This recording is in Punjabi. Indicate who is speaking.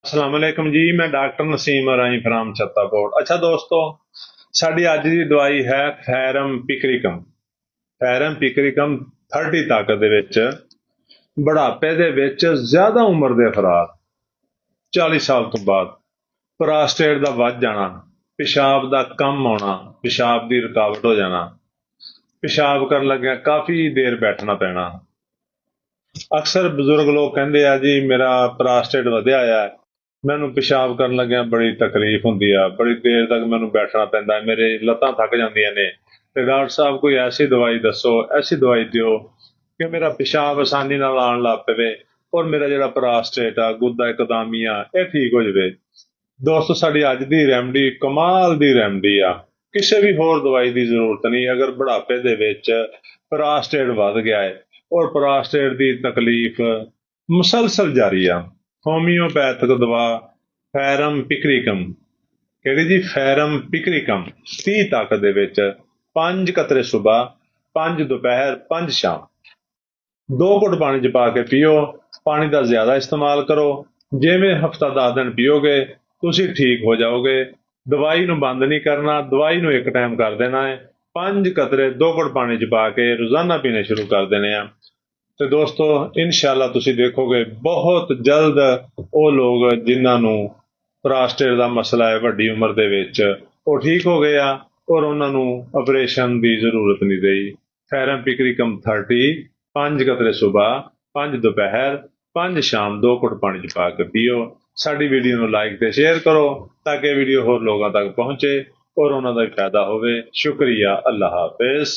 Speaker 1: अस्सलाम वालेकुम जी। मैं डॉक्टर नसीम राई फ्राम छत्तापुर। अच्छा दोस्तों, साड़ी अज की दवाई है फैरम पिकरिकम। फैरम पिकरिकम 30 ताकत ਦੇ ਵਿੱਚ ਬੁਢਾਪੇ ਦੇ ਵਿੱਚ ਜ਼ਿਆਦਾ ਉਮਰ ਦੇ ਅਫਰਾਦ 40 ਸਾਲ ਤੋਂ ਬਾਅਦ ਪ੍ਰੋਸਟੇਟ ਦਾ ਵੱਧ ਜਾਣਾ, ਪਿਸ਼ਾਬ ਦਾ ਕਮ ਆਉਣਾ, ਪਿਸ਼ਾਬ ਦੀ ਰੁਕਾਵਟ ਹੋ ਜਾਣਾ, ਪਿਸ਼ਾਬ ਕਰਨ ਲੱਗਿਆ ਕਾਫੀ ਦੇਰ ਬੈਠਣਾ ਪੈਣਾ। ਅਕਸਰ ਬਜ਼ੁਰਗ ਲੋਕ ਕਹਿੰਦੇ ਆ ਜੀ ਮੇਰਾ ਪ੍ਰੋਸਟੇਟ ਵਧਿਆ ਆ, ਮੈਨੂੰ ਪਿਸ਼ਾਬ ਕਰਨ ਲੱਗਿਆ ਬੜੀ ਤਕਲੀਫ ਹੁੰਦੀ ਆ, ਬੜੀ ਦੇਰ ਤੱਕ ਮੈਨੂੰ ਬੈਠਣਾ ਪੈਂਦਾ, ਮੇਰੇ ਲੱਤਾਂ ਥੱਕ ਜਾਂਦੀਆਂ ਨੇ ਤੇ ਡਾਕਟਰ ਸਾਹਿਬ ਕੋਈ ਐਸੀ ਦਵਾਈ ਦੱਸੋ, ਐਸੀ ਦਵਾਈ ਦਿਓ ਕਿ ਮੇਰਾ ਪਿਸ਼ਾਬ ਆਸਾਨੀ ਨਾਲ ਆਉਣ ਲੱਗ ਪਵੇ ਔਰ ਮੇਰਾ ਜਿਹੜਾ ਪ੍ਰੋਸਟੇਟ ਆ, ਗੁੱਦਾ ਇਕਦਾਮੀ ਆ, ਇਹ ਠੀਕ ਹੋ ਜਾਵੇ। ਦੋਸਤੋ, ਸਾਡੀ ਅੱਜ ਦੀ ਰੈਮਡੀ ਕਮਾਲ ਦੀ ਰੈਮਡੀ ਆ, ਕਿਸੇ ਵੀ ਹੋਰ ਦਵਾਈ ਦੀ ਜ਼ਰੂਰਤ ਨਹੀਂ। ਅਗਰ ਬੁਢਾਪੇ ਦੇ ਵਿੱਚ ਪ੍ਰੋਸਟੇਟ ਵੱਧ ਗਿਆ ਹੈ ਔਰ ਪ੍ਰੋਸਟੇਟ ਦੀ ਤਕਲੀਫ ਮੁਸਲਸਲ ਜਾਰੀ ਆ, ਹੋਮਿਓਪੈਥਿਕ ਦਵਾ ਫੈਰਮ ਪਿਕਰਿਕਮ, ਕਿਹੜੀ ਜੀ? ਫੈਰਮ ਪਿਕਰਿਕਮ 30 ਤਾਕਤ ਦੇ ਵਿੱਚ 5 ਕਤਰੇ ਸੁਬਾ, 5 ਦੁਪਹਿਰ, 5 ਸ਼ਾਮ, 2 ਘੁੱਟ ਪਾਣੀ 'ਚ ਪਾ ਕੇ ਪੀਓ। ਪਾਣੀ ਦਾ ਜ਼ਿਆਦਾ ਇਸਤੇਮਾਲ ਕਰੋ। ਜਿਵੇਂ ਹਫਤਾ 10 ਦਿਨ ਪੀਓਗੇ ਤੁਸੀਂ ਠੀਕ ਹੋ ਜਾਓਗੇ। ਦਵਾਈ ਨੂੰ ਬੰਦ ਨਹੀਂ ਕਰਨਾ, ਦਵਾਈ ਨੂੰ ਇੱਕ ਟਾਈਮ ਕਰ ਦੇਣਾ ਹੈ। 5 ਕਤਰੇ 2 ਘੁੱਟ ਪਾਣੀ 'ਚ ਪਾ ਕੇ ਰੋਜ਼ਾਨਾ ਪੀਣੇ ਸ਼ੁਰੂ ਕਰ ਦੇਣੇ ਆ। ਤੇ ਦੋਸਤੋ, ਇਨਸ਼ਾਅੱਲਾ ਤੁਸੀਂ ਦੇਖੋਗੇ ਬਹੁਤ ਜਲਦ ਉਹ ਲੋਕ ਜਿਨ੍ਹਾਂ ਨੂੰ ਪ੍ਰੋਸਟੇਟ ਦਾ ਮਸਲਾ ਹੈ ਵੱਡੀ ਉਮਰ ਦੇ ਵਿੱਚ, ਉਹ ਠੀਕ ਹੋ ਗਏ ਆ ਔਰ ਉਹਨਾਂ ਨੂੰ ਆਪਰੇਸ਼ਨ ਦੀ ਜ਼ਰੂਰਤ ਨਹੀਂ ਰਹੀ। ਫੈਰਮ ਪਿਕਰਿਕਮ 30, 5 ਕਤਰੇ ਸੁਬਾਹ, 5 ਦੁਪਹਿਰ, 5 ਸ਼ਾਮ, 2 ਘੁੱਟ ਪਾਣੀ 'ਚ ਪਾ ਕੇ ਪੀਓ। ਸਾਡੀ ਵੀਡੀਓ ਨੂੰ ਲਾਈਕ ਤੇ ਸ਼ੇਅਰ ਕਰੋ ਤਾਂ ਕਿ ਵੀਡੀਓ ਹੋਰ ਲੋਕਾਂ ਤੱਕ ਪਹੁੰਚੇ ਔਰ ਉਹਨਾਂ ਦਾ ਫਾਇਦਾ ਹੋਵੇ। ਸ਼ੁਕਰੀਆ। ਅੱਲਾਹ ਹਾਫਿਜ਼।